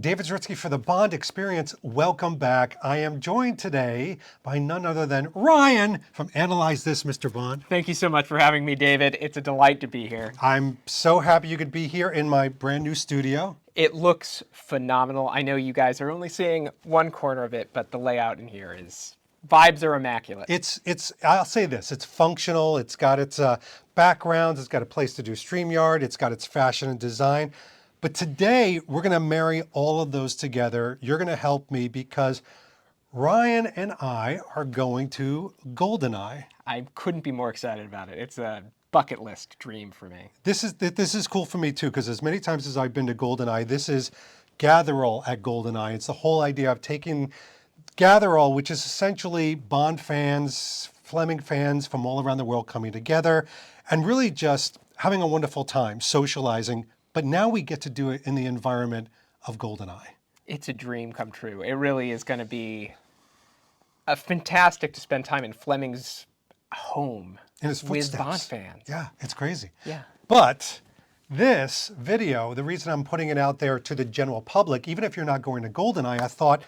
David Zritsky for the Bond Experience. Welcome back. I am joined today by none other than Ryan from Analyze This, Mr. Bond. Thank you so much for having me, David. It's a delight to be here. I'm so happy you could be here in my brand new studio. It looks phenomenal. I know you guys are only seeing one corner of it, but the layout in here is, vibes are immaculate. I'll say this, it's functional, it's got its backgrounds, it's got a place to do StreamYard, it's got its fashion and design. But today, we're gonna marry all of those together. You're gonna help me because Ryan and I are going to GoldenEye. I couldn't be more excited about it. It's a bucket list dream for me. This is cool for me too, because as many times as I've been to GoldenEye, this is Gatherall at GoldenEye. It's the whole idea of taking Gatherall, which is essentially Bond fans, Fleming fans from all around the world coming together and really just having a wonderful time, socializing. But now we get to do it in the environment of GoldenEye. It's a dream come true. It really is going to be fantastic to spend time in Fleming's home In his footsteps. with Bond fans. Yeah, it's crazy. Yeah. But this video, the reason I'm putting it out there to the general public, even if you're not going to GoldenEye, I thought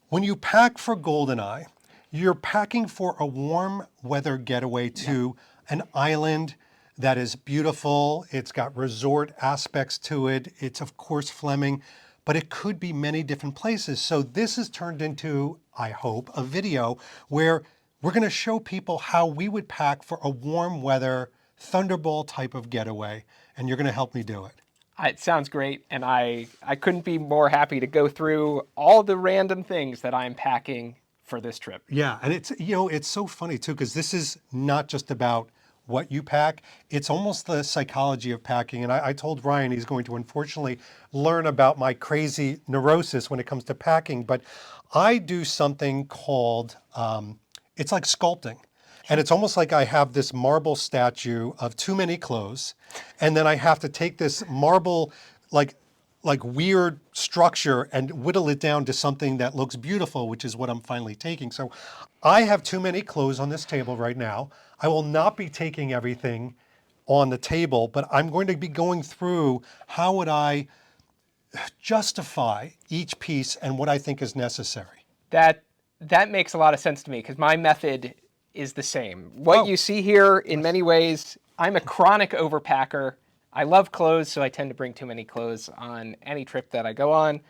when you pack for GoldenEye, you're packing for a warm weather getaway to an island that is beautiful. It's got resort aspects to it. It's of course Fleming, but it could be many different places. So this has turned into, I hope, a video where we're gonna show people how we would pack for a warm weather Thunderball type of getaway, and you're gonna help me do it. It sounds great, and I couldn't be more happy to go through all the random things that I'm packing for this trip. Yeah, and it's so funny too, because this is not just about what you pack, it's almost the psychology of packing. And I told Ryan he's going to unfortunately learn about my crazy neurosis when it comes to packing, but I do something called, it's like sculpting. And it's almost like I have this marble statue of too many clothes, and then I have to take this marble, like weird structure and whittle it down to something that looks beautiful, which is what I'm finally taking. So I have too many clothes on this table right now. I will not be taking everything on the table, but I'm going to be going through how would I justify each piece and what I think is necessary. That makes a lot of sense to me because my method is the same. What you see here, in many ways, I'm a chronic overpacker. I love clothes, so I tend to bring too many clothes on any trip that I go on.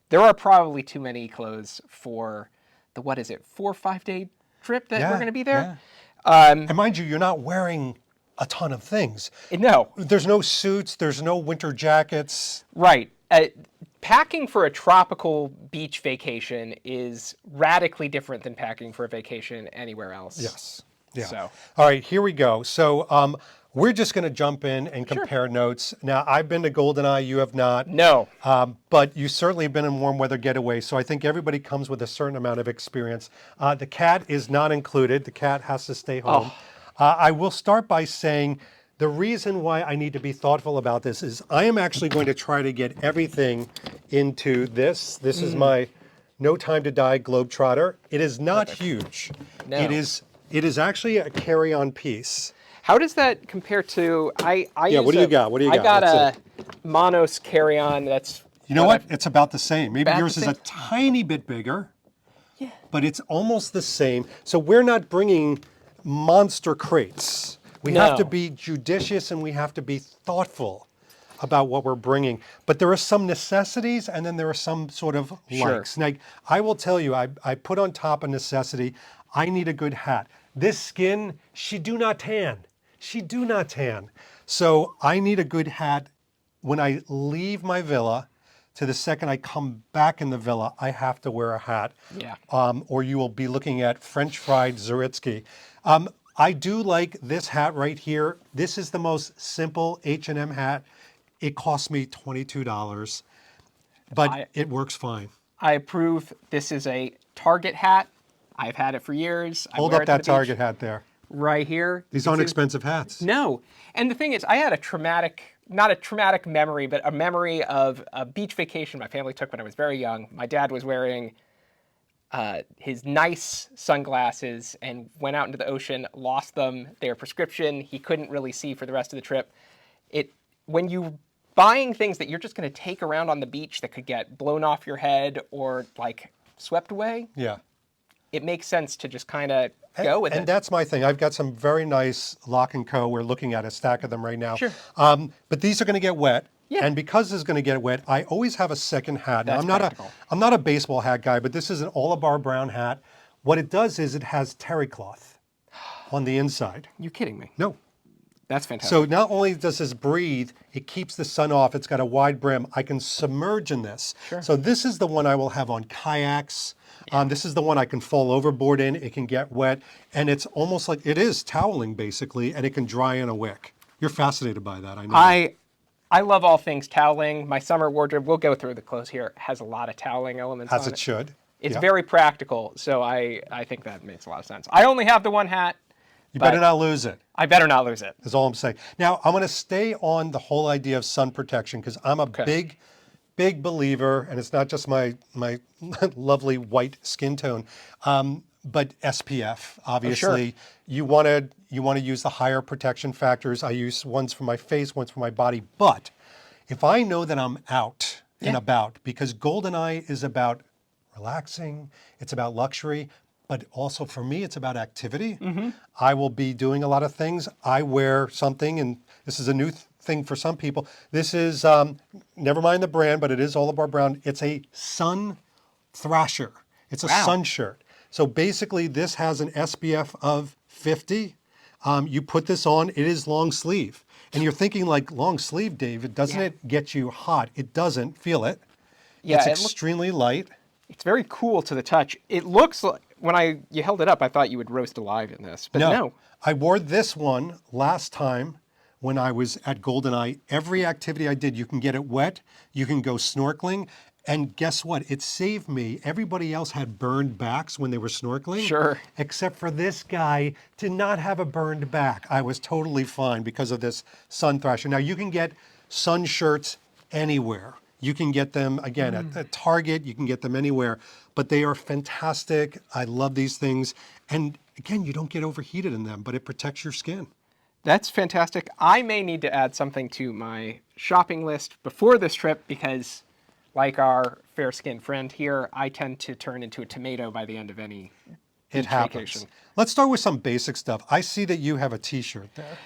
There are probably too many clothes for the, 4 or 5 day trip that we're going to be there. Yeah. And mind you, you're not wearing a ton of things. No. There's no suits, there's no winter jackets. Right. Packing for a tropical beach vacation is radically different than packing for a vacation anywhere else. Yes. Yeah. So. All right, here we go. So we're just going to jump in and compare notes. Now, I've been to GoldenEye, you have not. No. But you certainly have been in warm weather getaway, so I think everybody comes with a certain amount of experience. The cat is not included. The cat has to stay home. I will start by saying the reason why I need to be thoughtful about this is I am actually going to try to get everything into this. This is my No Time to Die Globetrotter. It is not huge. No. It is actually a carry-on piece. How does that compare to, what do you got? What do you got? I got a Monos carry-on that's... You know what? It's about the same. Maybe About yours the is same? a tiny bit bigger, but it's almost the same. So we're not bringing monster crates. We have to No. be judicious and we have to be thoughtful about what we're bringing. But there are some necessities and then there are some sort of likes. Now, I will tell you, I put on top a necessity. I need a good hat. This skin, she do not tan. She do not tan. So I need a good hat. When I leave my villa, to the second I come back in the villa, I have to wear a hat. Yeah. Or you will be looking at French fried Zritsky. I do like this hat right here. This is the most simple H&M hat. It cost me $22, but it works fine. I approve. This is a Target hat. I've had it for years. Hold up that Target hat there. Right here. These aren't expensive hats. No. And the thing is, I had a traumatic, not a traumatic memory, but a memory of a beach vacation my family took when I was very young. My dad was wearing his nice sunglasses and went out into the ocean, lost them. They were prescription. He couldn't really see for the rest of the trip. When you buying things that you're just going to take around on the beach that could get blown off your head or like swept away, Yeah. it makes sense to just kind of go with And it. that's my thing. I've got some very nice Lock & Co. We're looking at a stack of them right now. Sure. But these are going to get wet. Yeah. And because this is going to get wet, I always have a second hat. Now, That's practical. I'm not a baseball hat guy, but this is an all-a-bar brown hat. What it does is it has terry cloth on the inside. You're kidding me. No. That's fantastic. So not only does this breathe, it keeps the sun off. It's got a wide brim. I can submerge in this. Sure. So this is the one I will have on kayaks. This is the one I can fall overboard in. It can get wet. And it's almost like it is toweling, basically, and it can dry in a wick. You're fascinated by that, I know. I love all things toweling. My summer wardrobe, we'll go through the clothes here, has a lot of toweling elements As on it should. It's Yeah. very practical, so I think that makes a lot of sense. I only have the one hat. You but better not lose it, I better not lose it. is all I'm saying. Now, I'm going to stay on the whole idea of sun protection because I'm a big believer, and it's not just my lovely white skin tone, but SPF. Obviously, you want to use the higher protection factors. I use ones for my face, ones for my body. But if I know that I'm out and about, because GoldenEye is about relaxing, it's about luxury, but also for me, it's about activity. I will be doing a lot of things. I wear something, and this is a new thing for some people. This is, never mind the brand, but it is all of our brown. It's a sun thrasher. It's a sun shirt. So basically, this has an SPF of 50. You put this on, it is long sleeve. And you're thinking like long sleeve, David, doesn't it get you hot? It doesn't. Feel it. Yeah, It's extremely light. it's very cool to the touch. It looks like, when you held it up, I thought you would roast alive in this, but no. I wore this one last time when I was at GoldenEye. Every activity I did, you can get it wet, you can go snorkeling, and guess what? It saved me. Everybody else had burned backs when they were snorkeling. Sure. Except for this guy did not have a burned back. I was totally fine because of this sun thrasher. Now you can get sun shirts anywhere. You can get them, again, at Target, you can get them anywhere, but they are fantastic. I love these things. And again, you don't get overheated in them, but it protects your skin. That's fantastic. I may need to add something to my shopping list before this trip because, like our fair-skinned friend here, I tend to turn into a tomato by the end of any It happens. vacation. Let's start with some basic stuff. I see that you have a t-shirt there.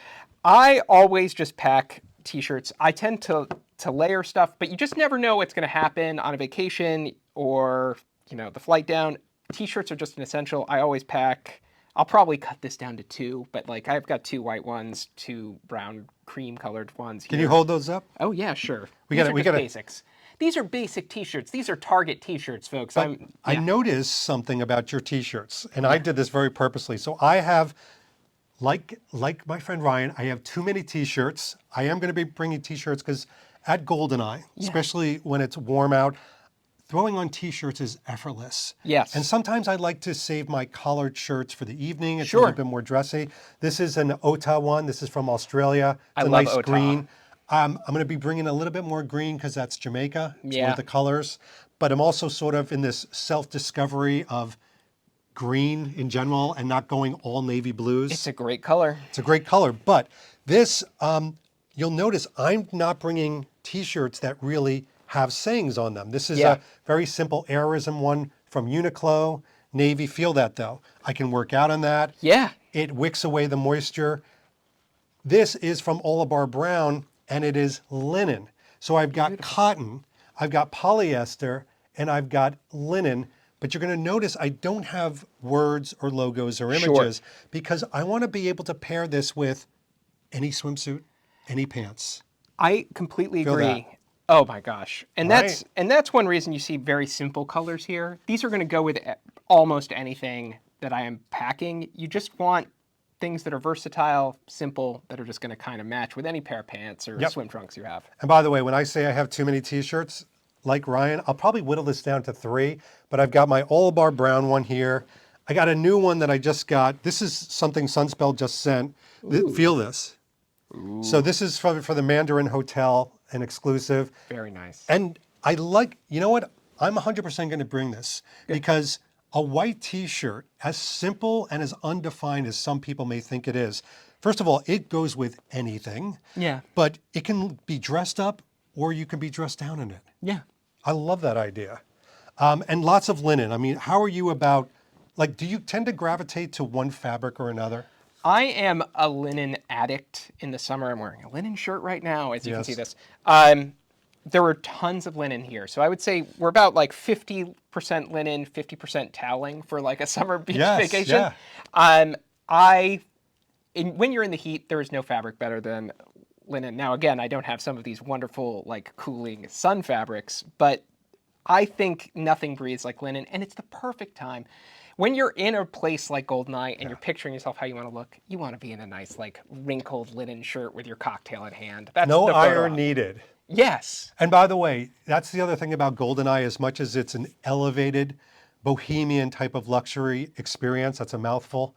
I always just pack t-shirts. I tend to layer stuff, but you just never know what's going to happen on a vacation or, the flight down. T-shirts are just an essential. I always pack. I'll probably cut this down to 2, but like I've got 2 white ones, 2 brown cream colored ones here. Can you hold those up? Oh yeah, sure. We These gotta- are we just gotta- basics. These are basic t-shirts. These are Target t-shirts, folks. I noticed something about your t-shirts, and I did this very purposely. So I have, like my friend Ryan, I have too many t-shirts. I am going to be bringing t-shirts because at GoldenEye, especially when it's warm out, throwing on t-shirts is effortless. Yes. And sometimes I like to save my collared shirts for the evening. It's a Sure. little bit more dressy. This is an Ota one. This is from Australia. It's I a love nice Ota. green. I'm going to be bringing a little bit more green because that's Jamaica. It's one Yeah. of the colors. But I'm also sort of in this self-discovery of green in general and not going all navy blues. It's a great color. It's a great color. But this, you'll notice I'm not bringing t-shirts that really have sayings on them. This is a very simple airism one from Uniqlo, navy. Feel that though. I can work out on that. Yeah. It wicks away the moisture. This is from Olabar Brown, and it is linen. So I've got cotton, I've got polyester, and I've got linen. But you're going to notice I don't have words or logos or images because I want to be able to pair this with any swimsuit, any pants. I completely Feel agree. that. Oh my gosh. And Right. that's one reason you see very simple colors here. These are going to go with almost anything that I am packing. You just want things that are versatile, simple, that are just going to kind of match with any pair of pants or swim trunks you have. And by the way, when I say I have too many t-shirts, like Ryan, I'll probably whittle this down to 3, but I've got my Olabar Brown one here. I got a new one that I just got. This is something Sunspell just sent. Feel this. So this is for the Mandarin Hotel, an exclusive. Very nice. And I like, you know what? I'm 100% going to bring this because a white t-shirt, as simple and as undefined as some people may think it is, first of all, it goes with anything. Yeah. But it can be dressed up or you can be dressed down in it. Yeah. I love that idea. And lots of linen. I mean, how are you about, like, do you tend to gravitate to one fabric or another? I am a linen addict in the summer. I'm wearing a linen shirt right now, as you can see Yes. this. There were tons of linen here. So I would say we're about like 50% linen, 50% toweling for like a summer beach Yes, vacation. yeah. When you're in the heat, there is no fabric better than linen. Now, again, I don't have some of these wonderful like cooling sun fabrics, but I think nothing breathes like linen, and it's the perfect time. When you're in a place like Goldeneye and you're picturing yourself how you want to look, you want to be in a nice, like, wrinkled linen shirt with your cocktail in hand. That's No the photo iron op. needed. Yes. And by the way, that's the other thing about Goldeneye, as much as it's an elevated bohemian type of luxury experience, that's a mouthful,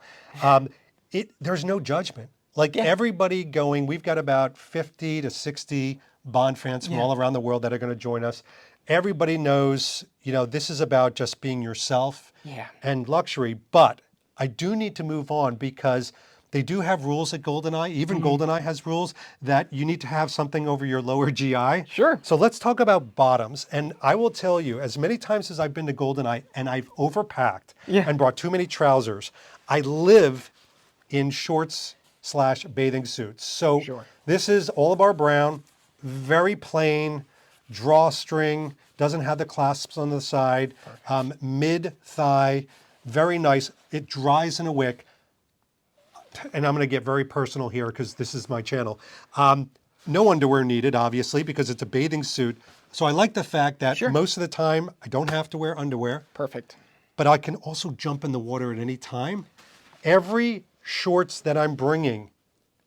there's no judgment. Like Yeah. everybody going, we've got about 50 to 60 Bond fans from all around the world that are going to join us. Everybody knows, this is about just being yourself Yeah. and luxury. But I do need to move on because they do have rules at Goldeneye. Even Goldeneye has rules that you need to have something over your lower GI. Sure. So let's talk about bottoms. And I will tell you, as many times as I've been to Goldeneye and I've overpacked and brought too many trousers, I live in shorts/bathing suits. So Sure. this is all of our brown, very plain, drawstring, doesn't have the clasps on the side, mid-thigh, very nice. It dries in a wick. And I'm going to get very personal here because this is my channel. No underwear needed, obviously, because it's a bathing suit. So I like the fact that most of the time I don't have to wear underwear, Perfect. but I can also jump in the water at any time. Every shorts that I'm bringing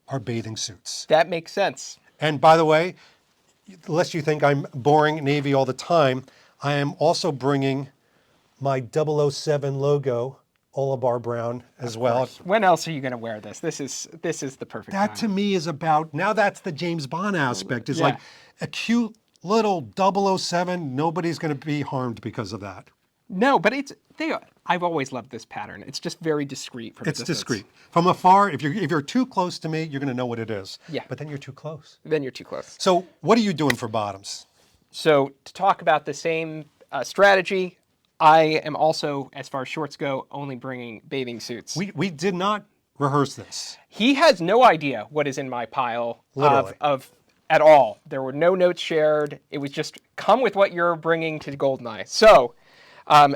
are bathing suits. That makes sense. And by the way, lest you think I'm boring Navy all the time, I am also bringing my 007 logo, Olabar Brown, as well. When else are you going to wear this? This is the perfect That time. to me is about, now that's the James Bond aspect, is Yeah. like a cute little 007, nobody's going to be harmed because of that. No, but I've always loved this pattern. It's just very discreet from a It's distance. discreet. From afar, if you're too close to me, you're going to know what it is. Yeah. But then you're too close. Then you're too close. So what are you doing for bottoms? So to talk about the same strategy, I am also, as far as shorts go, only bringing bathing suits. We did not rehearse this. He has no idea what is in my pile Literally. of at all. There were no notes shared. It was just come with what you're bringing to Goldeneye. So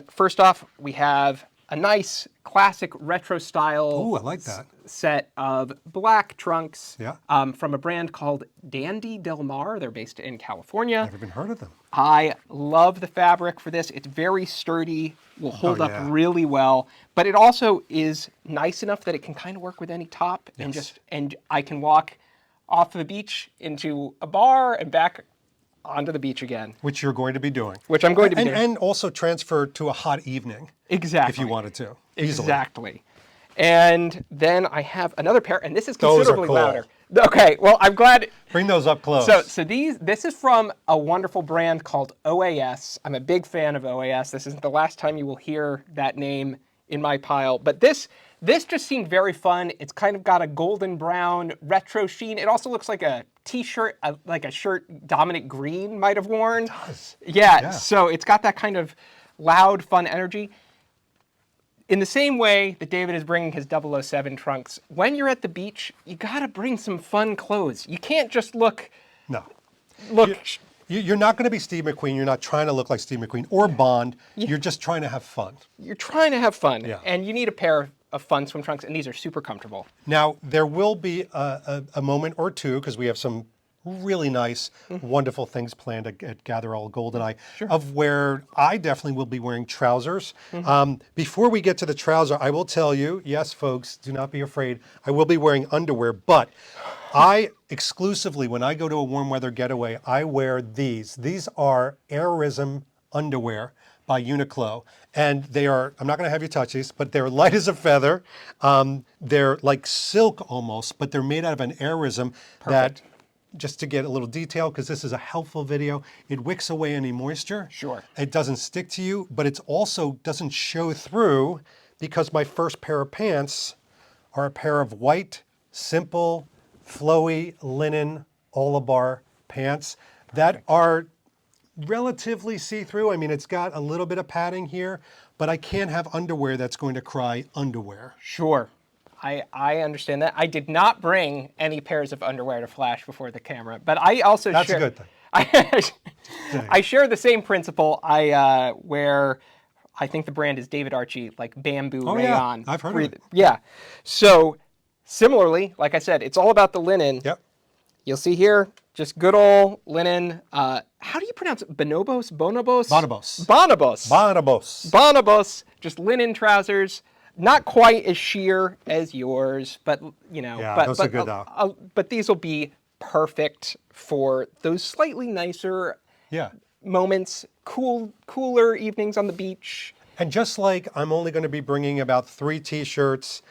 first off, we have a nice classic retro style Ooh, I like that. set of black trunks Yeah. from a brand called Dandy Del Mar. They're based in California. Never even heard of them. I love the fabric for this. It's very sturdy, will hold up yeah. really well, but it also is nice enough that it can kind of work with any top and I can walk off the beach into a bar and back onto the beach again. Which you're going to be doing. Which I'm going to be doing. And also transfer to a hot evening. Exactly. If you wanted to. Easily. Exactly. And then I have another pair, and this is Those are considerably cool. louder. Okay, well, I'm glad. Bring those up close. So this is from a wonderful brand called OAS. I'm a big fan of OAS. This isn't the last time you will hear that name in my pile, but this just seemed very fun. It's kind of got a golden brown retro sheen. It also looks like a t-shirt, like a shirt Dominic Green might have worn. It does. Yeah, so it's got that kind of loud, fun energy. In the same way that David is bringing his 007 trunks, when you're at the beach, you gotta bring some fun clothes. You can't just look. No. Look. You're not going to be Steve McQueen. You're not trying to look like Steve McQueen or Bond. You're just trying to have fun. You're trying to have fun, Yeah. and you need a pair of fun swim trunks, and these are super comfortable. Now, there will be a moment or two, because we have some really nice, wonderful things planned at Gather All Goldeneye, of where I definitely will be wearing trousers. Before we get to the trouser, I will tell you, yes, folks, do not be afraid. I will be wearing underwear, but I exclusively, when I go to a warm weather getaway, I wear these. These are Airism underwear by Uniqlo. And they are, I'm not going to have you touch these, but they're light as a feather. They're like silk almost, but they're made out of an Airism that, just to get a little detail, because this is a helpful video, it wicks away any moisture. Sure. It doesn't stick to you, but it also doesn't show through, because my first pair of pants are a pair of white, simple, flowy linen Olabar pants that are relatively see-through. I mean, it's got a little bit of padding here, but I can't have underwear that's going to cry underwear. Sure. I understand that. I did not bring any pairs of underwear to flash before the camera, but I also That's share, a good thing. I share the same principle. I wear, I think the brand is David Archie, like bamboo rayon. I've heard of it. Yeah. So similarly, like I said, it's all about the linen. Yep. You'll see here, just good old linen. How do you pronounce it? Bonobos? Bonobos? Bonobos. Bonobos. Bonobos. Bonobos. Just linen trousers. Not quite as sheer as yours, but you know. Yeah, those are good though. But these will be perfect for those slightly nicer Yeah. moments, cooler evenings on the beach. And just like I'm only going to be bringing about 3 t-shirts,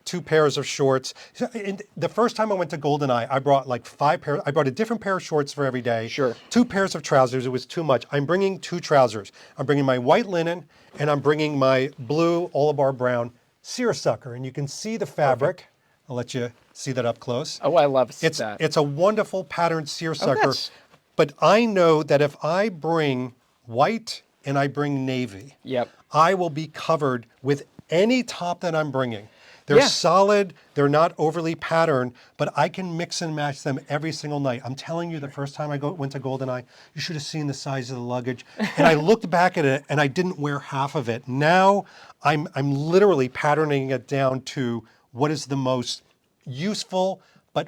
2 pairs of shorts. The first time I went to GoldenEye, I brought like 5 pairs. I brought a different pair of shorts for every day. Sure. 2 pairs of trousers. It was too much. I'm bringing 2 trousers. I'm bringing my white linen and I'm bringing my blue Olabar brown seersucker. And you can see the fabric. Perfect. I'll let you see that up close. Oh, I love It's that. a wonderful patterned seersucker. that's- But I know that if I bring white and I bring navy, Yep. I will be covered with any top that I'm bringing. They're Yeah. solid, they're not overly patterned, but I can mix and match them every single night. I'm telling you, the first time I went to GoldenEye, you should have seen the size of the luggage. And I looked back at it and I didn't wear half of it. Now I'm literally patterning it down to what is the most useful but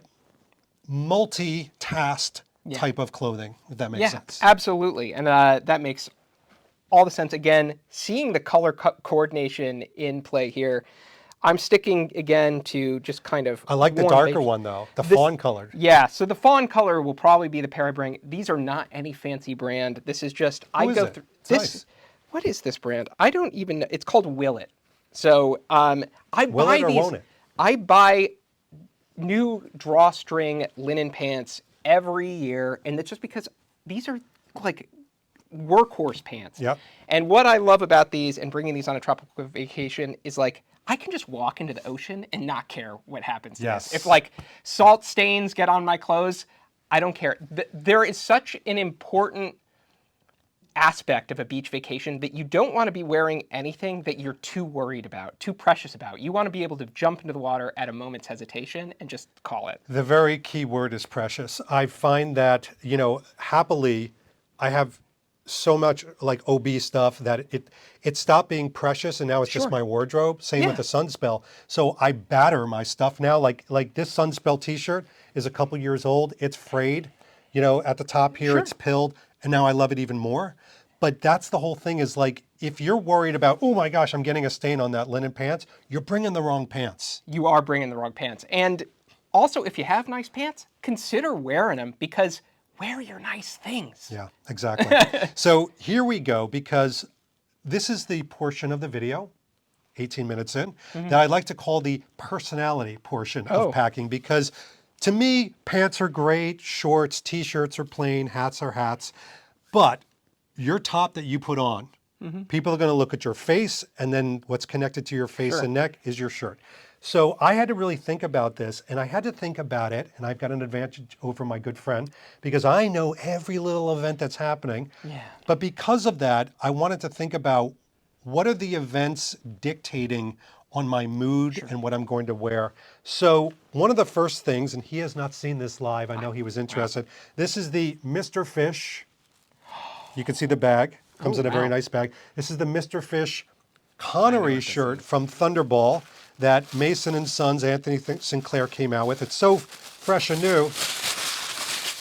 multi-tasked type of clothing, if that makes sense. Absolutely. And that makes all the sense. Again, seeing the color coordination in play here, I'm sticking again to just kind of. I like the warm darker beige. one though, the fawn colored. Yeah, so the fawn color will probably be the pair I bring. These are not any fancy brand. This is just Who is go it? through It's this. nice. What is this brand? I don't even know. It's called Willet. So I Will buy it or these. won't it? I buy new drawstring linen pants every year, and it's just because these are like workhorse pants. Yep. And what I love about these and bringing these on a tropical vacation is like I can just walk into the ocean and not care what happens to Yes. this. If like salt stains get on my clothes, I don't care. There is such an important aspect of a beach vacation that you don't want to be wearing anything that you're too worried about, too precious about. You want to be able to jump into the water at a moment's hesitation and just call it. The very key word is precious. I find that, happily, I have so much like OB stuff that it stopped being precious and now it's just my wardrobe. Same with the Sunspell. So I batter my stuff now. Like this Sunspell t-shirt is a couple years old. It's frayed, at the top here, it's pilled, and now I love it even more. But that's the whole thing is like, if you're worried about, oh my gosh, I'm getting a stain on that linen pants, you're bringing the wrong pants. You are bringing the wrong pants. And also, if you have nice pants, consider wearing them because wear your nice things. Yeah, exactly. So here we go, because this is the portion of the video, 18 minutes in, that I like to call the personality portion of packing, because to me, pants are great, shorts, t-shirts are plain, hats are hats, but your top that you put on, people are going to look at your face, and then what's connected to your face and neck is your shirt. So I had to really think about this, and I had to think about it, and I've got an advantage over my good friend because I know every little event that's happening. Yeah. But because of that, I wanted to think about what are the events dictating on my mood and what I'm going to wear. So one of the first things, and he has not seen this live, I know he was interested, this is the Mr. Fish. You can see the bag, comes in a very nice bag. This is the Mr. Fish Connery shirt from Thunderball that Mason and Sons, Anthony Sinclair came out with. It's so fresh and new.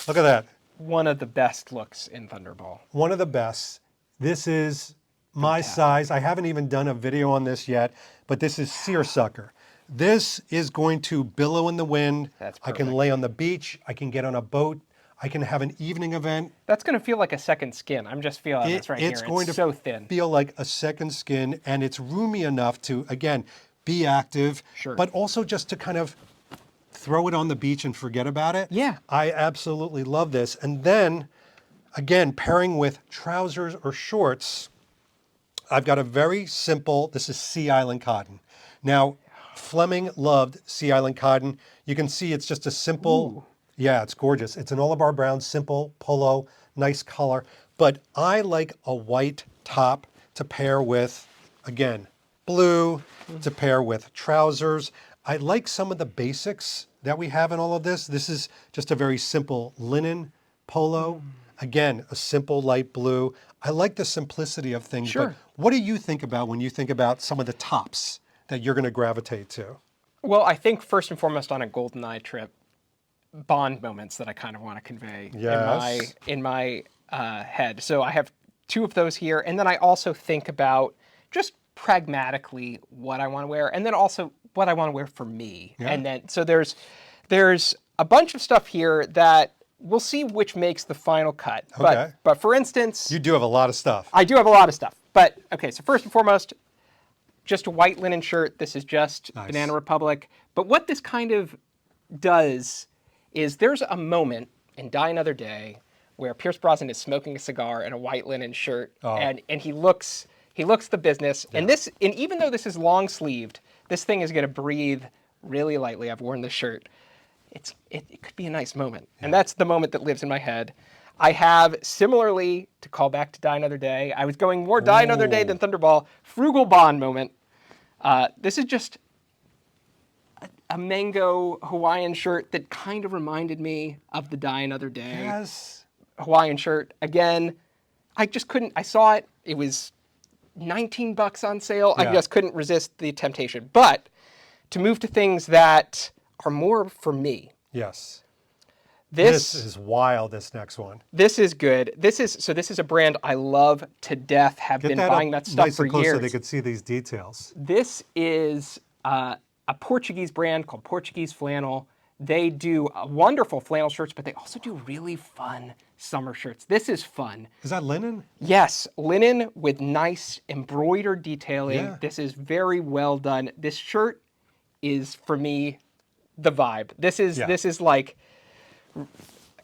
Look at that. One of the best looks in Thunderball. One of the best. This is my size. I haven't even done a video on this yet, but this is seersucker. This is going to billow in the wind. That's I can perfect. lay on the beach. I can get on a boat. I can have an evening event. That's going to feel like a second skin. I'm just feeling this right It's here. going It's to so thin. feel like a second skin, and it's roomy enough to, again, be active, but also just to kind of throw it on the beach and forget about it. Yeah. I absolutely love this. And then, again, pairing with trousers or shorts, I've got a very simple, this is Sea Island cotton. Now, Fleming loved Sea Island cotton. You can see it's just a simple, Yeah, it's gorgeous. It's an Oliver Brown, simple polo, nice color. But I like a white top to pair with, again, blue, to pair with trousers. I like some of the basics that we have in all of this. This is just a very simple linen polo. Again, a simple light blue. I like the simplicity of things, but Sure. what do you think about when you think about some of the tops that you're going to gravitate to? Well, I think first and foremost on a GoldenEye trip, Bond moments that I kind of want to convey Yes. in my head. So I have two of those here, and then I also think about just pragmatically what I want to wear, and then also what I want to wear for me. Yeah. And then so there's a bunch of stuff here that we'll see which makes the final cut. Okay. But for instance, You do have a lot of stuff. I do have a lot of stuff. But okay, so first and foremost, just a white linen shirt. This is just Nice. Banana Republic. But what this kind of does is there's a moment in Die Another Day where Pierce Brosnan is smoking a cigar in a white linen shirt, and he looks the business. And even though this is long sleeved, this thing is going to breathe really lightly. I've worn this shirt. It could be a nice moment, and that's the moment that lives in my head. I have, similarly, to call back to Die Another Day, I was going more Die Another Day than Thunderball, frugal Bond moment. This is just a mango Hawaiian shirt that kind of reminded me of the Die Another Day Yes. Hawaiian shirt. Again, I just couldn't, I saw it, it was $19 on sale. I Yeah. just couldn't resist the temptation. But to move to things that are more for me, Yes. this This is wild, this next one. This is good. This is a brand I love to death. Have Get been that buying up that stuff nice for and close years. so they could see these details. This is a Portuguese brand called Portuguese Flannel. They do wonderful flannel shirts, but they also do really fun summer shirts. This is fun. Is that linen? Yes, linen with nice embroidered detailing. Yeah. This is very well done. This shirt is, for me, the vibe. This is like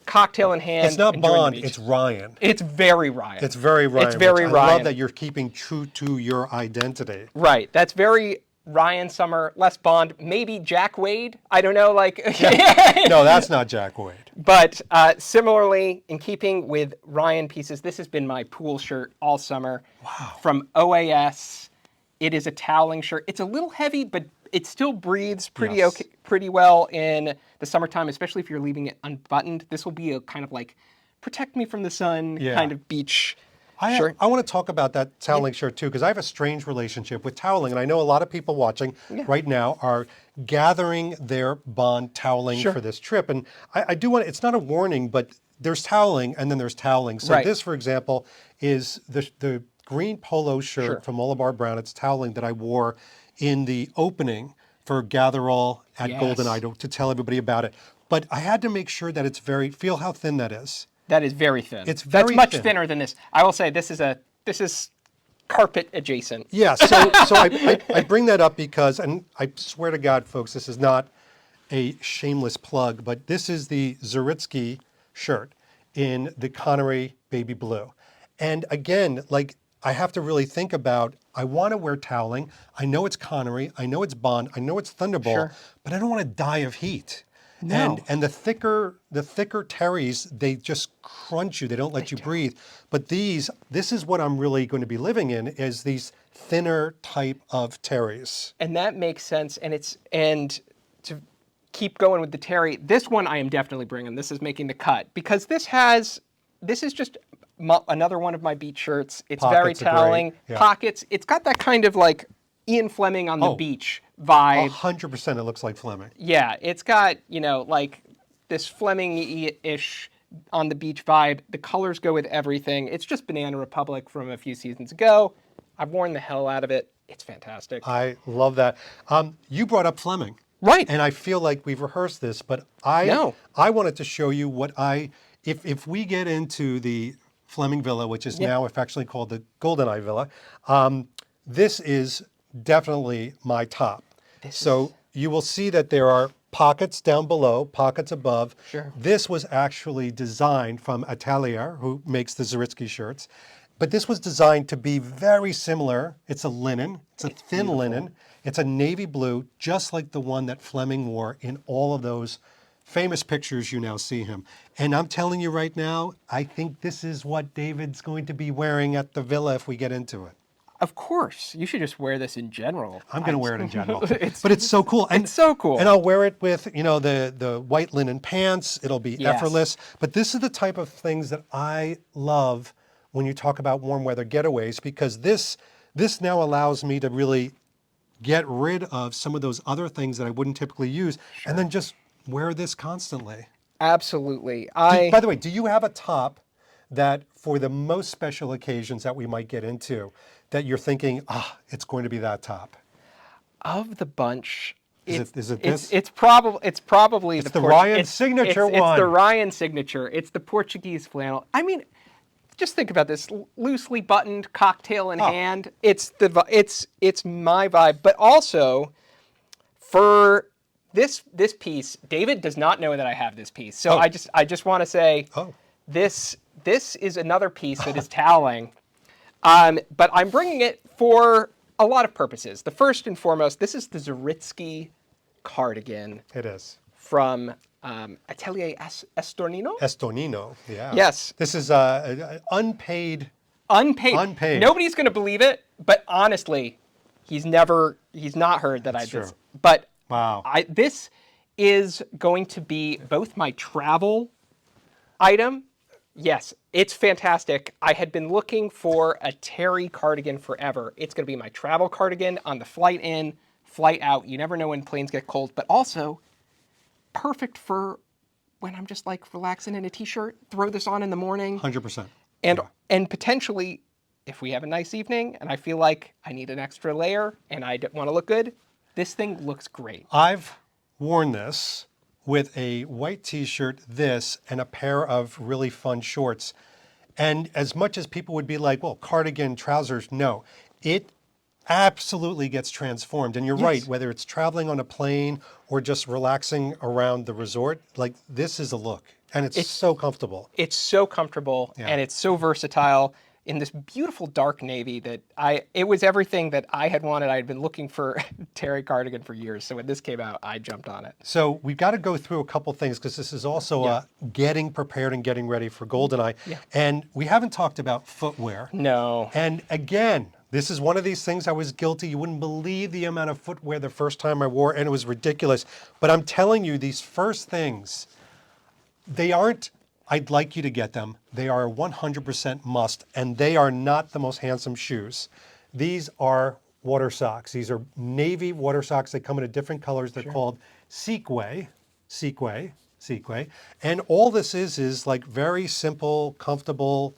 cocktail in hand. It's not enjoying the Bond, beach. it's Ryan. It's very Ryan. It's very Ryan. It's very which Ryan. I love that you're keeping true to your identity. Right. That's very Ryan Summer, less Bond, maybe Jack Wade. I don't know, like. No, that's not Jack Wade. But similarly, in keeping with Ryan pieces, this has been my pool shirt all summer. Wow. From OAS. It is a toweling shirt. It's a little heavy, but it still breathes pretty Yes. okay, pretty well in the summertime, especially if you're leaving it unbuttoned. This will be a kind of like protect me from the sun Yeah. kind of beach shirt. I want to talk about that toweling shirt too, because I have a strange relationship with toweling. And I know a lot of people watching right now are gathering their Bond toweling for this trip. And I do want to, it's not a warning, but there's toweling and then there's toweling. So Right. this, for example, is the green polo shirt from Oliver Brown. It's toweling that I wore in the opening for Gather All at Yes. GoldenEye to tell everybody about it. But I had to make sure that it's feel how thin that is. That is very thin. It's That's very much thin. thinner than this. I will say this is carpet adjacent. Yeah, so I bring that up because, and I swear to God, folks, this is not a shameless plug, but this is the Zaritsky shirt in the Connery baby blue. And again, like I have to really think about, I want to wear toweling. I know it's Connery, I know it's Bond, I know it's Thunderball, Sure. but I don't want to die of heat. No. And the thicker terries, they just crunch you. They don't let you breathe. But this is what I'm really going to be living in, is these thinner type of terries. And that makes sense. And to keep going with the Terry, this one I am definitely bringing. This is making the cut because this is just another one of my beach shirts. It's very Pockets are great. toweling. Yeah. Pockets. It's got that kind of like Ian Fleming on the beach vibe. 100% it looks like Fleming. Yeah, it's got, like this Fleming-ish on the beach vibe. The colors go with everything. It's just Banana Republic from a few seasons ago. I've worn the hell out of it. It's fantastic. I love that. You brought up Fleming. Right. And I feel like we've rehearsed this, but I wanted to show you what if we get into the Fleming Villa, which is now affectionately called the GoldenEye Villa, this is definitely my top. You will see that there are pockets down below, pockets above. Sure. This was actually designed from Atelier, who makes the Zaritsky shirts. But this was designed to be very similar. It's a linen. It's a thin linen. It's a navy blue, just like the one that Fleming wore in all of those famous pictures, you now see him. And I'm telling you right now, I think this is what David's going to be wearing at the villa if we get into it. Of course, you should just wear this in general. I'm going to wear it in general. It's- But it's so cool. And, it's so cool. And I'll wear it with, the white linen pants. It'll be Yes. effortless. But this is the type of things that I love when you talk about warm weather getaways, because this now allows me to really get rid of some of those other things that I wouldn't typically use and then just wear this constantly. Absolutely. By the way, do you have a top that for the most special occasions that we might get into that you're thinking, it's going to be that top? Of the bunch, Is it this? It's probably the Ryan signature It's one. the Ryan signature. It's the Portuguese flannel. I mean, just think about this: loosely buttoned, cocktail in hand. It's my vibe. But also, for this piece, David does not know that I have this piece. So I just want to say, this is another piece that is toweling. But I'm bringing it for a lot of purposes. The first and foremost, this is the Zaritsky cardigan. It is. From Atelier Estornino? Estornino, yeah. Yes. This is unpaid. Unpaid. Nobody's going to believe it, but honestly, he's not heard that I did true. this. But Wow. this is going to be both my travel item. Yes, it's fantastic. I had been looking for a terry cardigan forever. It's going to be my travel cardigan on the flight in, flight out. You never know when planes get cold, but also perfect for when I'm just like relaxing in a t-shirt, throw this on in the morning. 100%. And potentially, if we have a nice evening and I feel like I need an extra layer and I want to look good, this thing looks great. I've worn this with a white t-shirt, this, and a pair of really fun shorts. And as much as people would be like, well, cardigan, trousers, no. It absolutely gets transformed. And you're right, whether it's traveling on a plane or just relaxing around the resort, like this is a look. And it's so comfortable. It's so comfortable and it's so versatile in this beautiful dark navy that it was everything that I had wanted. I had been looking for terry cardigan for years. So when this came out, I jumped on it. So we've got to go through a couple things because this is also getting prepared and getting ready for GoldenEye. Yeah. And we haven't talked about footwear. No. And again, this is one of these things I was guilty. You wouldn't believe the amount of footwear the first time I wore, and it was ridiculous. But I'm telling you, these first things, they aren't, I'd like you to get them. They are 100% must, and they are not the most handsome shoes. These are water socks. These are navy water socks. They come in different colors. They're called Sequay. And all this is like very simple, comfortable,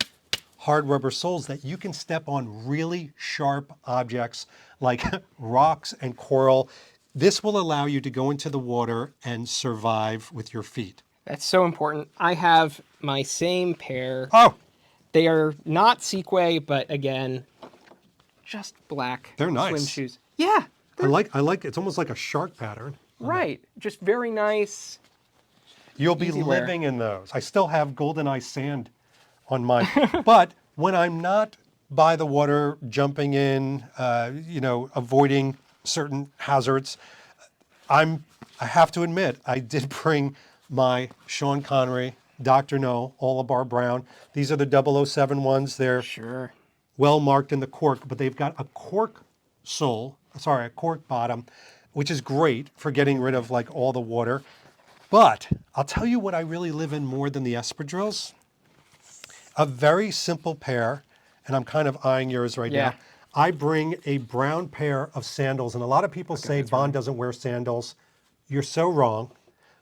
hard rubber soles that you can step on really sharp objects like rocks and coral. This will allow you to go into the water and survive with your feet. That's so important. I have my same pair. Oh, They are not Sequay, but again, just black They're nice. swim shoes. Yeah, I like it's almost like a shark pattern. right. Just very nice. You'll be Easy wear. living in those. I still have GoldenEye sand on mine. But when I'm not by the water, jumping in, avoiding certain hazards, I have to admit, I did bring my Sean Connery, Dr. No, Olabar Brown. These are the 007 ones. They're Sure. well marked in the cork, but they've got a cork bottom, which is great for getting rid of like all the water. But I'll tell you what I really live in more than the espadrilles. A very simple pair, and I'm kind of eyeing yours right Yeah. now. I bring a brown pair of sandals, and a lot of people say Bond doesn't wear sandals. You're so wrong.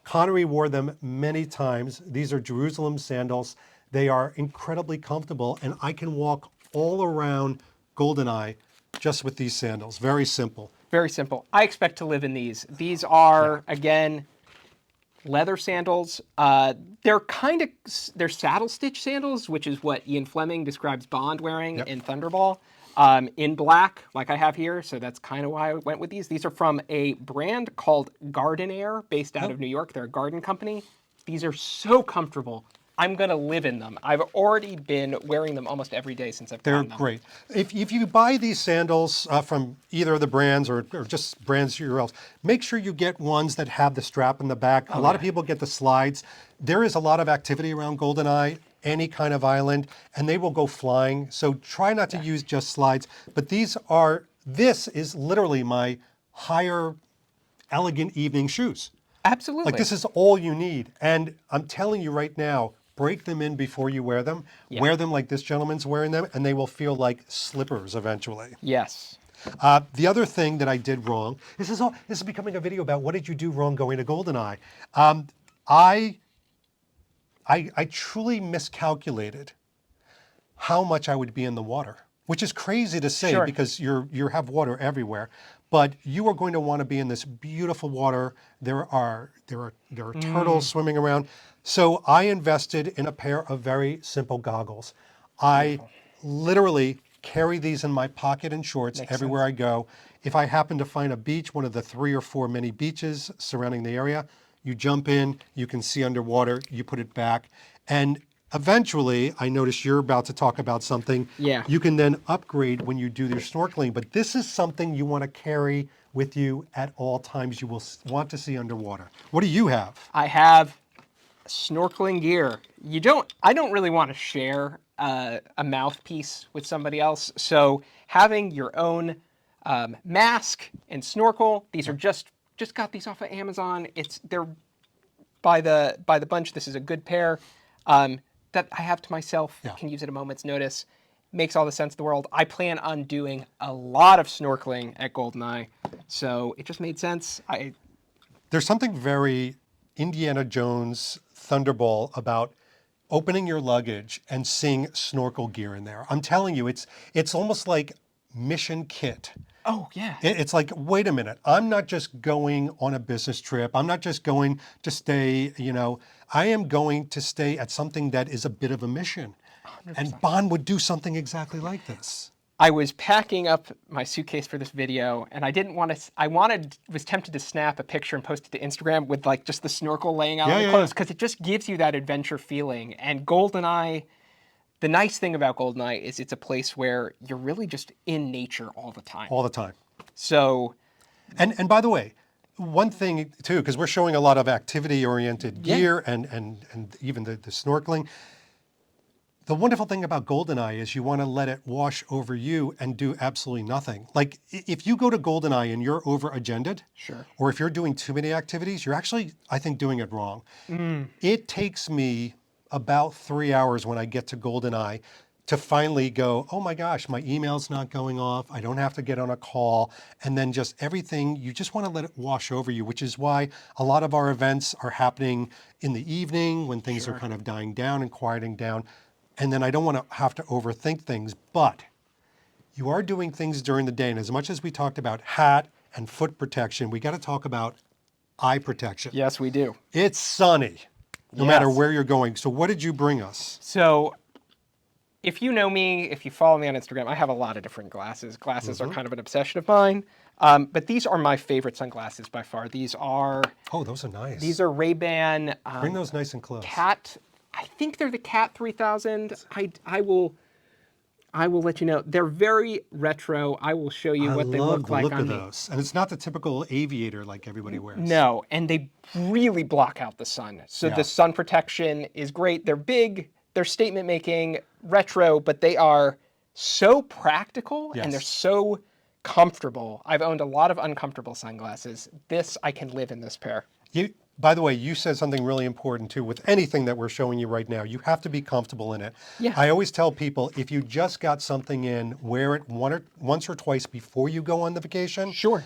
Connery wore them many times. These are Jerusalem sandals. They are incredibly comfortable, and I can walk all around GoldenEye just with these sandals. Very simple. Very simple. I expect to live in these. These are, again, leather sandals. They're saddle stitch sandals, which is what Ian Fleming describes Bond wearing in Thunderball, in black, like I have here. So that's kind of why I went with these. These are from a brand called Garden Air, based out of New York. They're a garden company. These are so comfortable. I'm going to live in them. I've already been wearing them almost every day since I've They're gotten them. great. If you buy these sandals from either of the brands or just brands yourself, make sure you get ones that have the strap in the back. A lot of people get the slides. There is a lot of activity around GoldenEye, any kind of island, and they will go flying. So try not to use just slides. But this is literally my higher elegant evening shoes. Absolutely. Like this is all you need. And I'm telling you right now, break them in before you wear them. Yeah. Wear them like this gentleman's wearing them, and they will feel like slippers eventually. Yes. The other thing that I did wrong, this is becoming a video about what did you do wrong going to GoldenEye. I truly miscalculated how much I would be in the water, which is crazy to say Sure. because you have water everywhere. But you are going to want to be in this beautiful water. There are turtles swimming around. So I invested in a pair of very simple goggles. I literally carry these in my pocket and shorts everywhere I go. If I happen to find a beach, one of the 3 or 4 many beaches surrounding the area, you jump in, you can see underwater, you put it back. And eventually, I notice you're about to talk about something. Yeah. You can then upgrade when you do your snorkeling, but this is something you want to carry with you at all times. You will want to see underwater. What do you have? I have snorkeling gear. I don't really want to share a mouthpiece with somebody else. So having your own mask and snorkel, these are just got these off of Amazon. They're by the bunch. This is a good pair that I have to myself. Yeah. Can use at a moment's notice. Makes all the sense in the world. I plan on doing a lot of snorkeling at GoldenEye, so it just made sense. There's something very Indiana Jones Thunderball about opening your luggage and seeing snorkel gear in there. I'm telling you, it's almost like mission kit. Oh yeah. It's like, wait a minute, I'm not just going on a business trip. I'm not just going to stay, I am going to stay at something that is a bit of a mission. 100%. And Bond would do something exactly like this. I was packing up my suitcase for this video, and I didn't want to. Was tempted to snap a picture and post it to Instagram with like just the snorkel laying out on the clothes because it just gives you that adventure feeling. And GoldenEye, the nice thing about GoldenEye is it's a place where you're really just in nature all the time. All the time. So, And by the way, one thing too, because we're showing a lot of activity-oriented gear and even the snorkeling. The wonderful thing about GoldenEye is you want to let it wash over you and do absolutely nothing. Like if you go to GoldenEye and you're over-agended, Sure. or if you're doing too many activities, you're actually, I think, doing it wrong. It takes me about 3 hours when I get to GoldenEye to finally go, oh my gosh, my email's not going off. I don't have to get on a call. And then just everything, you just want to let it wash over you, which is why a lot of our events are happening in the evening when things are kind of dying down and quieting down. And then I don't want to have to overthink things, but you are doing things during the day. And as much as we talked about hat and foot protection, we got to talk about eye protection. Yes, we do. It's sunny, no matter where you're going. So what did you bring us? So, if you know me, if you follow me on Instagram, I have a lot of different glasses. Glasses are kind of an obsession of mine. But these are my favorite sunglasses by far. These are Oh, those are nice. these are Ray-Ban Bring those nice and close. Cat. I think they're the Cat 3000. I will let you know. They're very retro. I will show you what they look like look on of me. those. And it's not the typical aviator like everybody wears. No, and they really block out the sun. So the sun protection is great. They're big. They're statement making, retro, but they are so practical and they're so comfortable. I've owned a lot of uncomfortable sunglasses. I can live in this pair. By the way, you said something really important too. With anything that we're showing you right now, you have to be comfortable in it. Yeah. I always tell people, if you just got something in, wear it once or twice before you go on the vacation. Sure.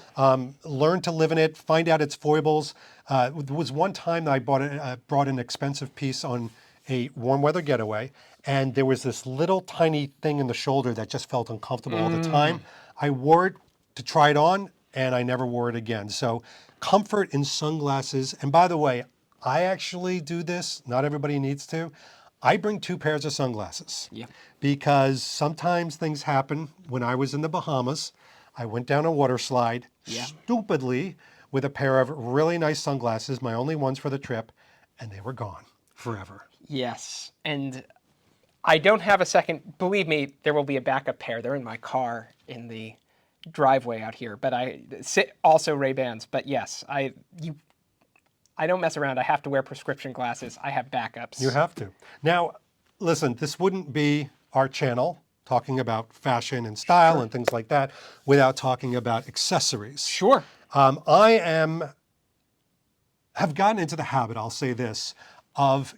Learn to live in it. Find out its foibles. There was one time that I brought an expensive piece on a warm weather getaway, and there was this little tiny thing in the shoulder that just felt uncomfortable all the time. I wore it to try it on, and I never wore it again. So comfort in sunglasses. And by the way, I actually do this. Not everybody needs to. I bring 2 pairs of sunglasses because sometimes things happen. When I was in the Bahamas, I went down a water slide stupidly with a pair of really nice sunglasses, my only ones for the trip, and they were gone. forever. Yes. And I don't have a second. Believe me, there will be a backup pair. They're in my car in the driveway out here. But also Ray-Bans. But yes, I don't mess around. I have to wear prescription glasses. I have backups. You have to. Now, listen, this wouldn't be our channel talking about fashion and style and things like that without talking about accessories. Sure. Have gotten into the habit, I'll say this, of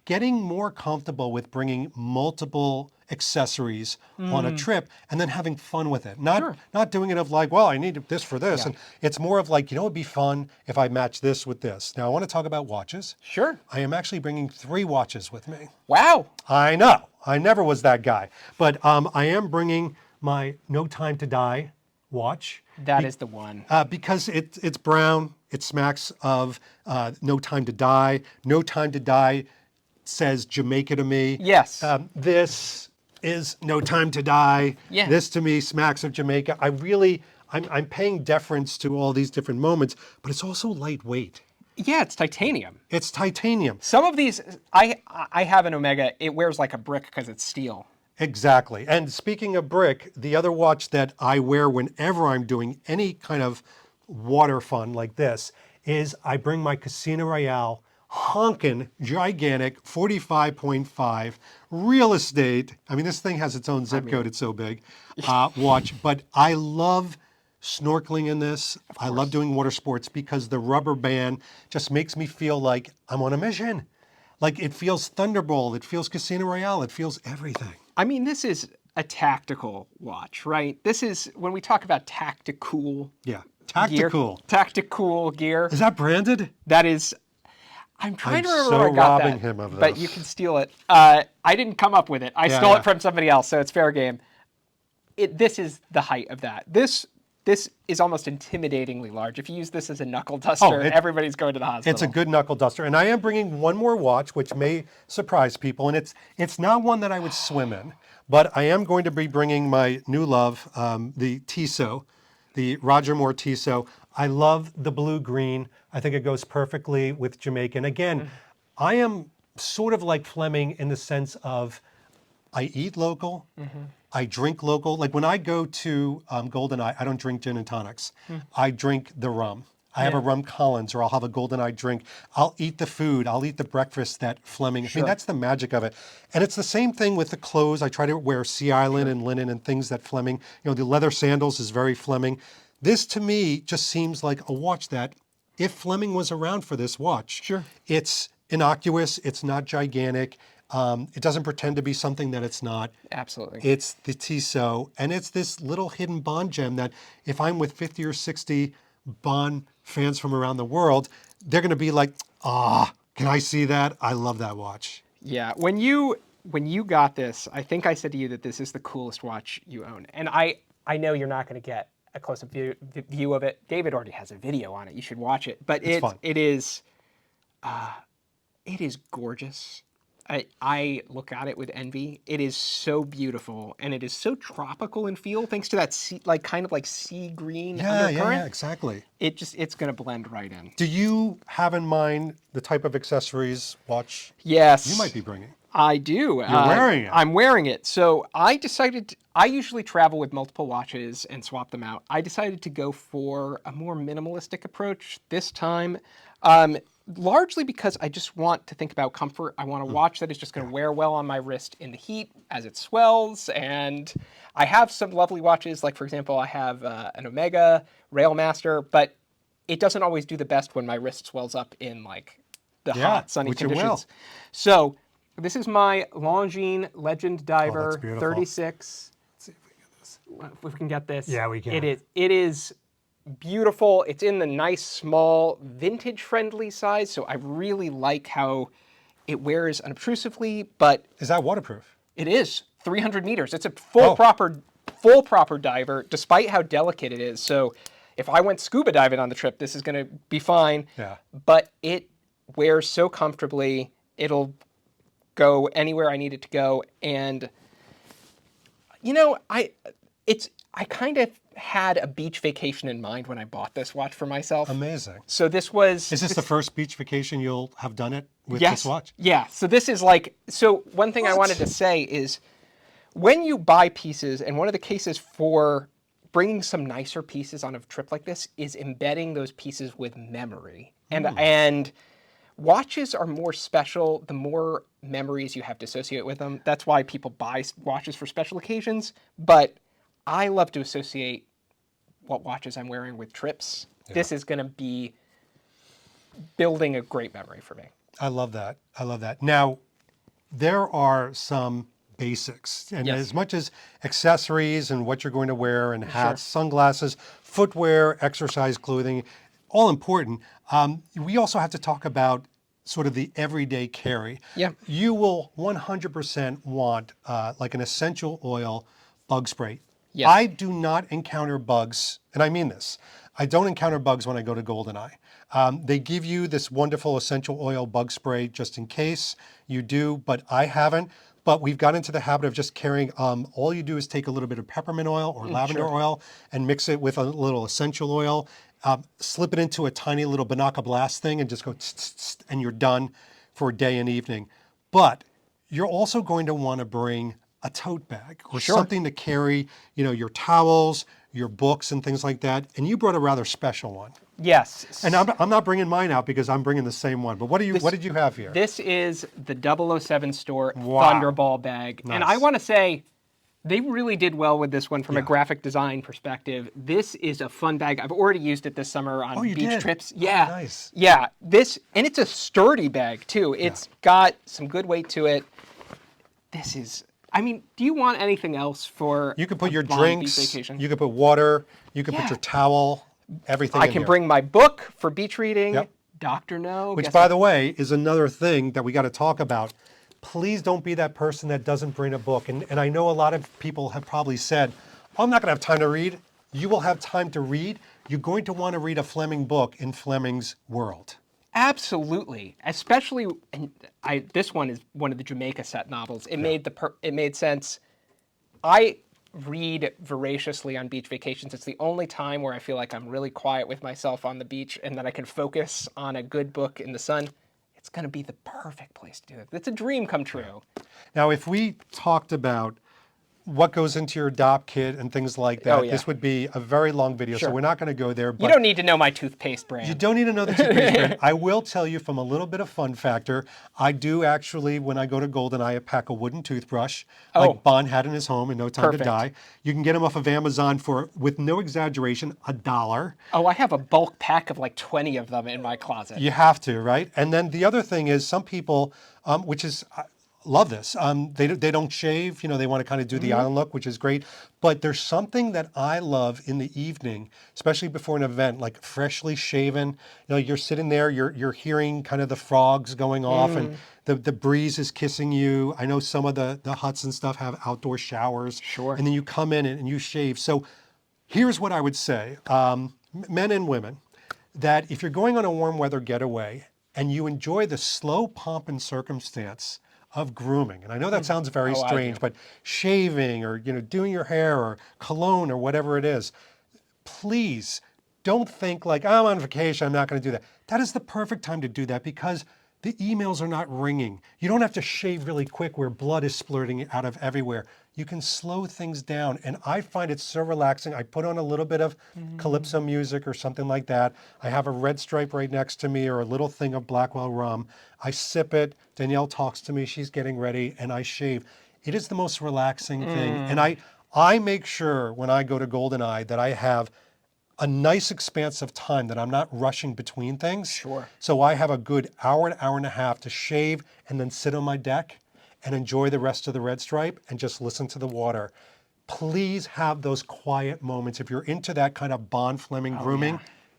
getting more comfortable with bringing multiple accessories on a trip and then having fun with it. Not doing it of like, well, I need this for this. Yeah. And it's more of like, it'd be fun if I match this with this. Now, I want to talk about watches. Sure. I am actually bringing 3 watches with me. Wow. I know. I never was that guy. But I am bringing my No Time to Die watch. That is the one. Because it's brown. It smacks of No Time to Die. No Time to Die says Jamaica to me. Yes. This is No Time to Die. Yeah. This to me smacks of Jamaica. I'm paying deference to all these different moments, but it's also lightweight. Yeah, it's titanium. It's titanium. Some of these, I have an Omega. It wears like a brick because it's steel. Exactly. And speaking of brick, the other watch that I wear whenever I'm doing any kind of water fun like this is I bring my Casino Royale honkin' gigantic 45.5 real estate. I mean, this thing has its own zip code. It's so big. Watch. But I love snorkeling in this. I love doing water sports because the rubber band just makes me feel like I'm on a mission. Like it feels Thunderbolt. It feels Casino Royale. It feels everything. I mean, this is a tactical watch, right? This is, when we talk about tactical Yeah. Tactical. Tactical gear. Is that branded? That is, I'm trying to remember so where I got robbing that, him of but this. you can steal it. I didn't come up with it. I stole yeah. it from somebody else, so it's fair game. This is the height of that. This is almost intimidatingly large. If you use this as a knuckle duster, everybody's going to the hospital. It's a good knuckle duster. And I am bringing one more watch, which may surprise people. And it's not one that I would swim in, but I am going to be bringing my new love, the Tissot, the Roger Moore Tissot. I love the blue-green. I think it goes perfectly with Jamaican. Again, I am sort of like Fleming in the sense of I eat local, I drink local. Like when I go to GoldenEye, I don't drink gin and tonics. I drink the rum. I have a rum Collins, or I'll have a GoldenEye drink. I'll eat the food. I'll eat the breakfast that Fleming. I mean, that's the magic of it. And it's the same thing with the clothes. I try to wear Sea Island and linen and things that Fleming. You know, the leather sandals is very Fleming. This to me just seems like a watch that, if Fleming was around for this watch, it's innocuous. It's not gigantic. It doesn't pretend to be something that it's not. Absolutely. It's the Tissot, and it's this little hidden Bond gem that if I'm with 50 or 60 Bond fans from around the world, they're going to be like, can I see that? I love that watch. Yeah. When you got this, I think I said to you that this is the coolest watch you own. And I know you're not going to get a close-up view of it. David already has a video on it. You should watch it. But it's fun. It is gorgeous. I look at it with envy. It is so beautiful, and it is so tropical in feel, thanks to that kind of sea green undercurrent. Yeah, exactly. It's going to blend right in. Do you have in mind the type of accessories watch Yes. you might be bringing? I do. You're wearing it. I'm wearing it. So I decided, I usually travel with multiple watches and swap them out. I decided to go for a more minimalistic approach this time, largely because I just want to think about comfort. I want a watch that is just going to wear well on my wrist in the heat as it swells. And I have some lovely watches, like for example, I have an Omega Railmaster, but it doesn't always do the best when my wrist swells up in the hot, sunny which it conditions. will. So this is my Longines Legend Diver that's beautiful. 36. Let's see if we can get this. If we can get this. Yeah, we can. It is beautiful. It's in the nice, small, vintage-friendly size, so I really like how it wears unobtrusively, but Is that waterproof? it is 300 meters. It's a full proper diver, despite how delicate it is. So if I went scuba diving on the trip, this is going to be fine. Yeah. But it wears so comfortably. It'll go anywhere I need it to go. And, I kind of had a beach vacation in mind when I bought this watch for myself. Amazing. So this was... Is this the first beach vacation you'll have done it with yes, this watch? Yeah. So this is like... So one thing I wanted to say is when you buy pieces, and one of the cases for bringing some nicer pieces on a trip like this is embedding those pieces with memory. And watches are more special the more memories you have to associate with them. That's why people buy watches for special occasions. But I love to associate what watches I'm wearing with trips. Yeah. This is going to be building a great memory for me. I love that. I love that. Now, there are some basics. And as much as accessories and what you're going to wear and hats, sunglasses, footwear, exercise clothing, all important, we also have to talk about sort of the everyday carry. Yeah. You will 100% want like an essential oil bug spray. Yes. I do not encounter bugs, and I mean this. I don't encounter bugs when I go to GoldenEye. They give you this wonderful essential oil bug spray just in case you do, but I haven't. But we've got into the habit of just carrying, all you do is take a little bit of peppermint oil or lavender oil and mix it with a little essential oil, slip it into a tiny little Banaka Blast thing and just go and you're done for a day and evening. But you're also going to want to bring a tote bag or something to carry, your towels, your books and things like that. And you brought a rather special one. Yes. And I'm not bringing mine out because I'm bringing the same one. But what did you have here? This is the 007 store Thunderball bag. Nice. And I want to say they really did well with this one from a graphic design perspective. This is a fun bag. I've already used it this summer on beach trips. Yeah. Oh, nice. Yeah. And it's a sturdy bag too. It's got some good weight to it. This is... I mean, do you want anything else for You could put your drinks, you could put water, you could put your towel, everything I can bring my book for beach reading, Dr. No. Which, by the way, is another thing that we got to talk about. Please don't be that person that doesn't bring a book. And I know a lot of people have probably said, I'm not going to have time to read. You will have time to read. You're going to want to read a Fleming book in Fleming's world. Absolutely, especially, and this one is one of the Jamaica set novels. It made sense. I read voraciously on beach vacations. It's the only time where I feel like I'm really quiet with myself on the beach and that I can focus on a good book in the sun. It's going to be the perfect place to do it. It's a dream come true. Now, if we talked about what goes into your DOP kit and things like that, this would be a very long video, so we're not going to go there. But you don't need to know my toothpaste brand. You don't need to know the toothpaste brand. I will tell you from a little bit of fun factor, I do actually, when I go to GoldenEye, I pack a wooden toothbrush, like Bond had in his home in No Time to Die. You can get them off of Amazon for, with no exaggeration, $1. Oh, I have a bulk pack of like 20 of them in my closet. You have to, right? And then the other thing is some people, which is... love this. They don't shave, they want to kind of do the island look, which is great. But there's something that I love in the evening, especially before an event, like freshly shaven. You're sitting there, you're hearing kind of the frogs going off and the breeze is kissing you. I know some of the huts and stuff have outdoor showers. Sure. And then you come in and you shave. So here's what I would say, men and women, that if you're going on a warm weather getaway and you enjoy the slow pomp and circumstance of grooming. And I know that sounds very strange, but shaving or doing your hair or cologne or whatever it is, please don't think like, I'm on vacation, I'm not going to do that. That is the perfect time to do that because the emails are not ringing. You don't have to shave really quick where blood is splurting out of everywhere. You can slow things down. And I find it so relaxing. I put on a little bit of calypso music or something like that. I have a red stripe right next to me or a little thing of Blackwell rum. I sip it. Danielle talks to me. She's getting ready and I shave. It is the most relaxing thing. And I make sure when I go to GoldenEye that I have a nice expanse of time, that I'm not rushing between things. Sure. So I have a good hour and a half to shave and then sit on my deck and enjoy the rest of the red stripe and just listen to the water. Please have those quiet moments. If you're into that kind of Bond Fleming grooming,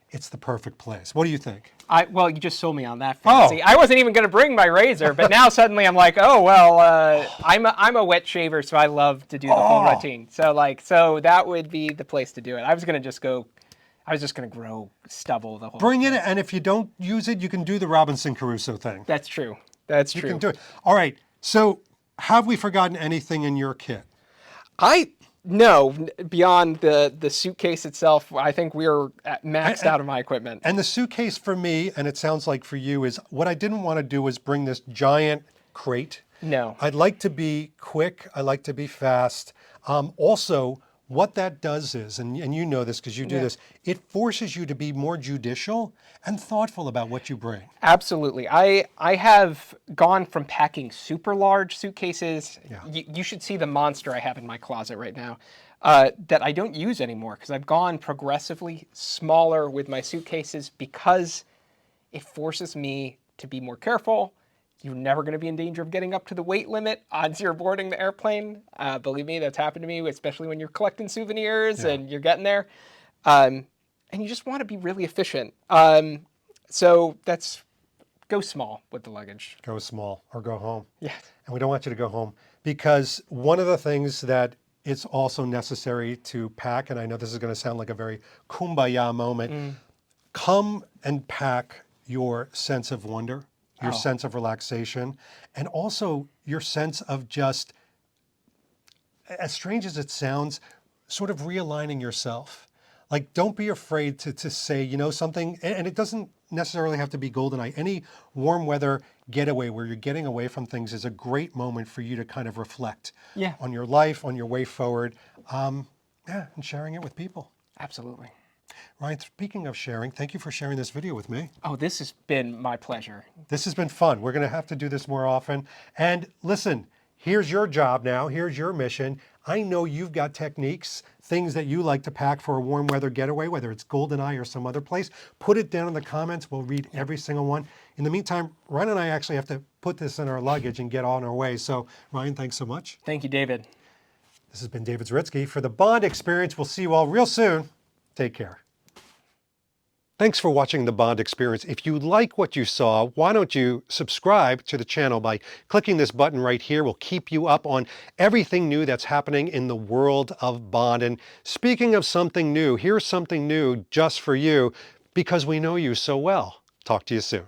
it's the perfect place. What do you think? Well, you just sold me on that fantasy. I wasn't even going to bring my razor, but now suddenly I'm like, I'm a wet shaver, so I love to do the whole routine. So that would be the place to do it. I was just going to grow stubble the whole Bring it, and if you don't use it, you can do the Robinson Crusoe thing. That's true. That's true. You can do it. All right. So have we forgotten anything in your kit? No, beyond the suitcase itself, I think we're maxed out of my equipment. And the suitcase for me, and it sounds like for you, is what I didn't want to do was bring this giant crate. No. I'd like to be quick. I like to be fast. Also, what that does is, and you know this because you do this, it forces you to be more judicial and thoughtful about what you bring. Absolutely. I have gone from packing super large suitcases. Yeah. You should see the monster I have in my closet right now that I don't use anymore because I've gone progressively smaller with my suitcases because it forces me to be more careful. You're never going to be in danger of getting up to the weight limit as you're boarding the airplane. Believe me, that's happened to me, especially when you're collecting souvenirs and you're getting there. And you just want to be really efficient. So that's go small with the luggage. Go small or go home. Yeah. And we don't want you to go home because one of the things that it's also necessary to pack, and I know this is going to sound like a very kumbaya moment, come and pack your sense of wonder, your sense of relaxation, and also your sense of just, as strange as it sounds, sort of realigning yourself. Like, don't be afraid to say, you know, something, and it doesn't necessarily have to be GoldenEye. Any warm weather getaway where you're getting away from things is a great moment for you to kind of reflect on your life, on your way forward, and sharing it with people. Absolutely. Ryan, speaking of sharing, thank you for sharing this video with me. Oh, this has been my pleasure. This has been fun. We're going to have to do this more often. And listen, here's your job now. Here's your mission. I know you've got techniques, things that you like to pack for a warm weather getaway, whether it's GoldenEye or some other place. Put it down in the comments. We'll read every single one. In the meantime, Ryan and I actually have to put this in our luggage and get on our way. So Ryan, thanks so much. Thank you, David. This has been David Zaritsky for the Bond Experience. We'll see you all real soon. Take care. Thanks for watching the Bond Experience. If you like what you saw, why don't you subscribe to the channel by clicking this button right here. We'll keep you up on everything new that's happening in the world of Bond. And speaking of something new, here's something new just for you because we know you so well. Talk to you soon.